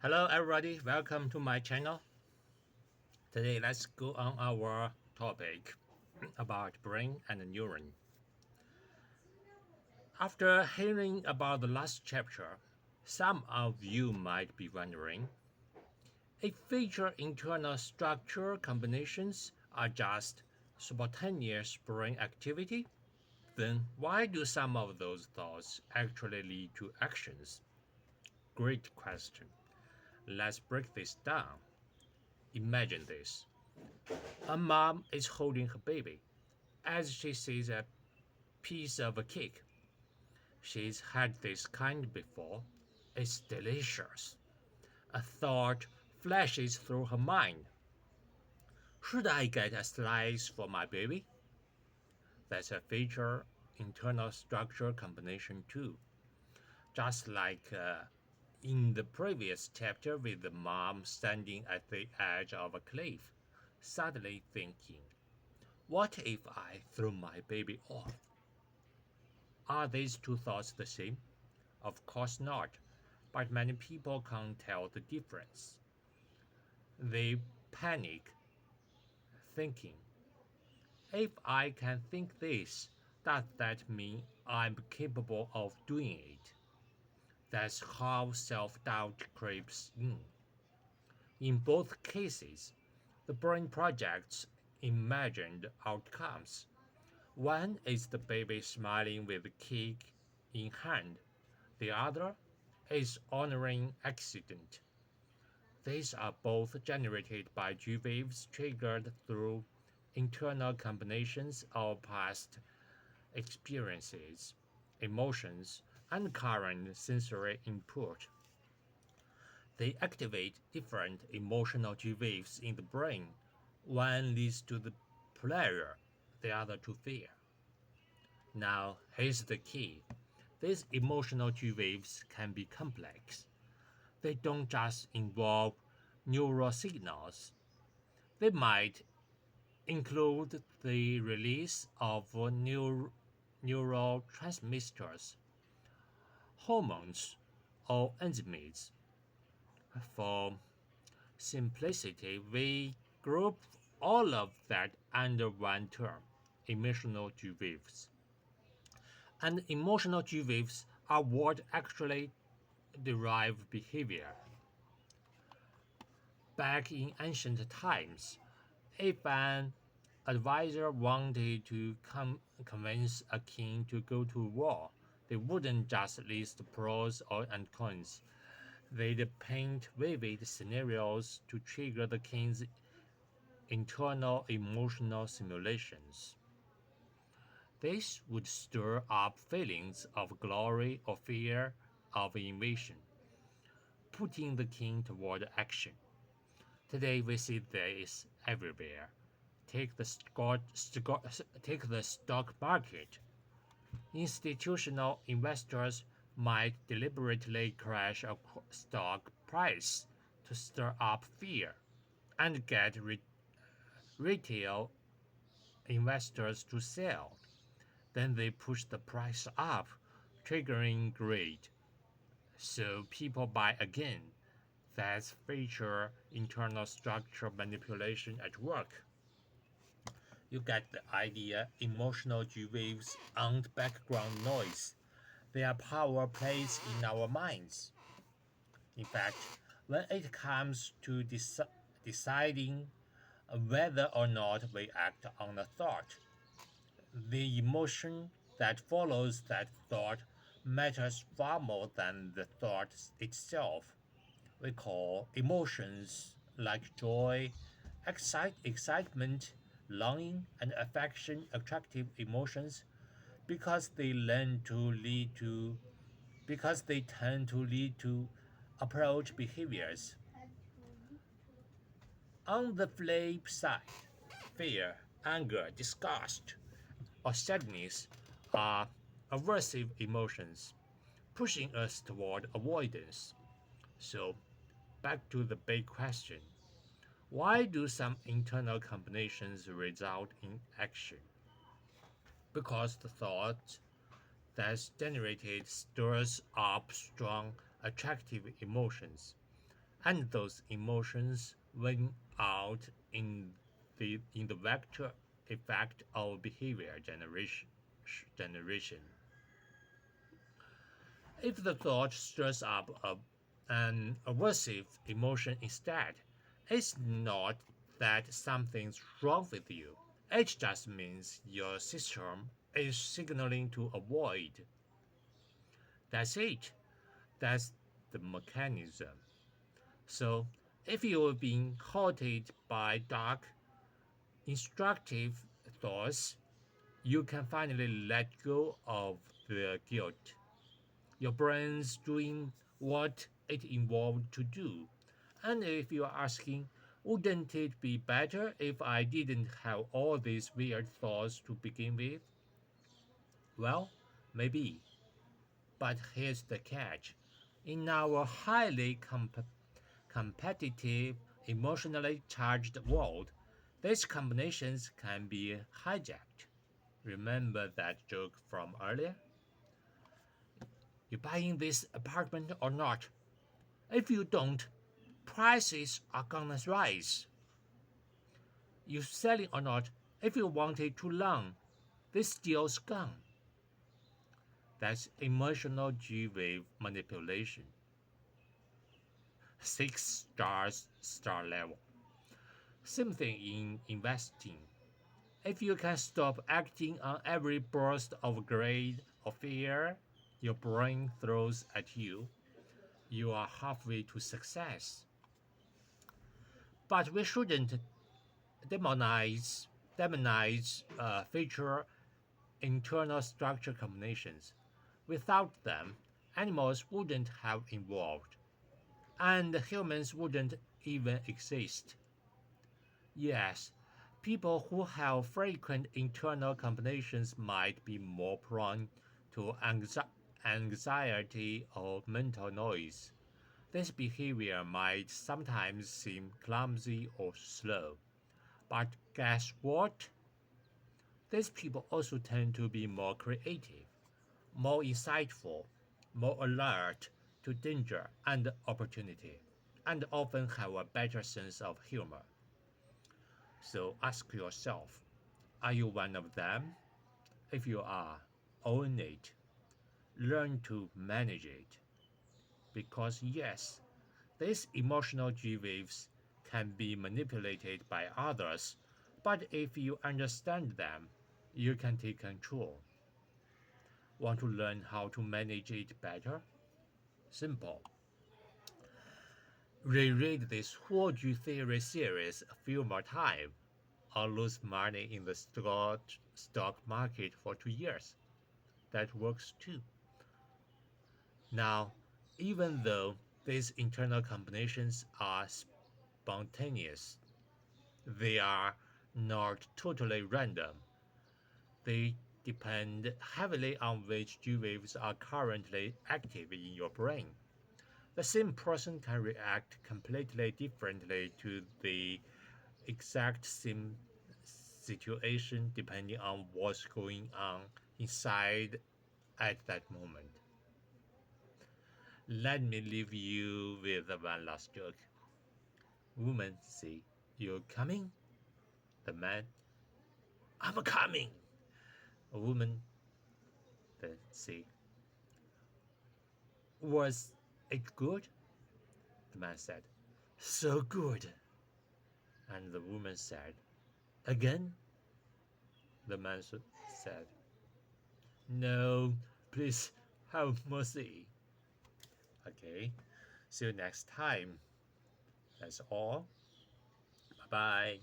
Hello everybody, welcome to my channel. Today let's go on our topic about brain and neuron. After hearing about the last chapter, some of you might be wondering if feature internal structure combinations are just spontaneous brain activity, then why do some of those thoughts actually lead to actions? Great question. Let's break this down. Imagine this. A mom is holding her baby as she sees a piece of a cake. She's had this kind before. It's delicious. A thought flashes through her mind. Should I get a slice for my baby? That's a feature internal structure combination too. Just like in the previous chapter with the mom standing at the edge of a cliff, suddenly thinking, what if I threw my baby off? Are these two thoughts the same? Of course not, but many people can't tell the difference. They panic, thinking, if I can think this, does that mean I'm capable of doing it? That's how self doubt creeps in. In both cases, the brain projects imagined outcomes. One is the baby smiling with the cake in hand. The other is honoring accident. These are both generated by G waves triggered through internal combinations of past experiences, emotions, and current sensory input. They activate different emotional G waves in the brain. One leads to the pleasure, the other to fear. Now, here's the key. These emotional G waves can be complex. They don't just involve neural signals. They might include the release of neurotransmitters, hormones, or enzymes. For simplicity, we group all of that under one term, emotional G waves. And emotional G waves are what actually derive behavior. Back in ancient times, if an advisor wanted to convince a king to go to war, they wouldn't just list pros and cons. They'd paint vivid scenarios to trigger the king's internal emotional simulations. This would stir up feelings of glory or fear of invasion, putting the king toward action. Today we see this everywhere. Take the stock market. Institutional investors might deliberately crash a stock price to stir up fear and get retail investors to sell. Then they push the price up, triggering greed. So people buy again. That's feature internal structure manipulation at work. You get the idea. Emotional G waves aren't background noise. They are power plays in our minds. In fact, when it comes to deciding whether or not we act on a thought, the emotion that follows that thought matters far more than the thought itself. We call emotions like joy, excitement, longing, and affection attractive emotions because they tend to lead to approach behaviors. On the flip side, fear, anger, disgust, or sadness are aversive emotions, pushing us toward avoidance. So, back to the big question. Why do some internal combinations result in action? Because the thought that's generated stirs up strong, attractive emotions, and those emotions win out in the vector effect of behavior generation. If the thought stirs up an aversive emotion instead, it's not that something's wrong with you. It just means your system is signaling to avoid. That's it. That's the mechanism. So, if you're being haunted by dark, instructive thoughts, you can finally let go of the guilt. Your brain's doing what it evolved to do. And if you're asking, wouldn't it be better if I didn't have all these weird thoughts to begin with? Well, maybe. But here's the catch. In our highly competitive, emotionally charged world, these combinations can be hijacked. Remember that joke from earlier? You buying this apartment or not? If you don't, prices are gonna rise. You selling or not? If you waited too long, this deal's gone. That's emotional G-wave manipulation. 6 star level. Same thing in investing. If you can stop acting on every burst of greed or fear your brain throws at you, you are halfway to success. But we shouldn't demonize feature internal structure combinations. Without them, animals wouldn't have evolved, and humans wouldn't even exist. Yes, people who have frequent internal combinations might be more prone to anxiety or mental noise. This behavior might sometimes seem clumsy or slow, but guess what? These people also tend to be more creative, more insightful, more alert to danger and opportunity, and often have a better sense of humor. So ask yourself, are you one of them? If you are, own it. Learn to manage it. Because yes, these emotional G waves can be manipulated by others, but if you understand them, you can take control. Want to learn how to manage it better? Simple. Reread this whole G theory series a few more times, or lose money in the stock market for 2 years. That works too. Now, even though these internal combinations are spontaneous, they are not totally random. They depend heavily on which G waves are currently active in your brain. The same person can react completely differently to the exact same situation depending on what's going on inside at that moment. Let me leave you with one last joke. Woman say, "You're coming?" The man, "I'm coming." A woman then say, "Was it good?" The man said, "So good." And the woman said, "Again?" The man said, "No, please have mercy." Okay, see you next time. That's all. Bye bye.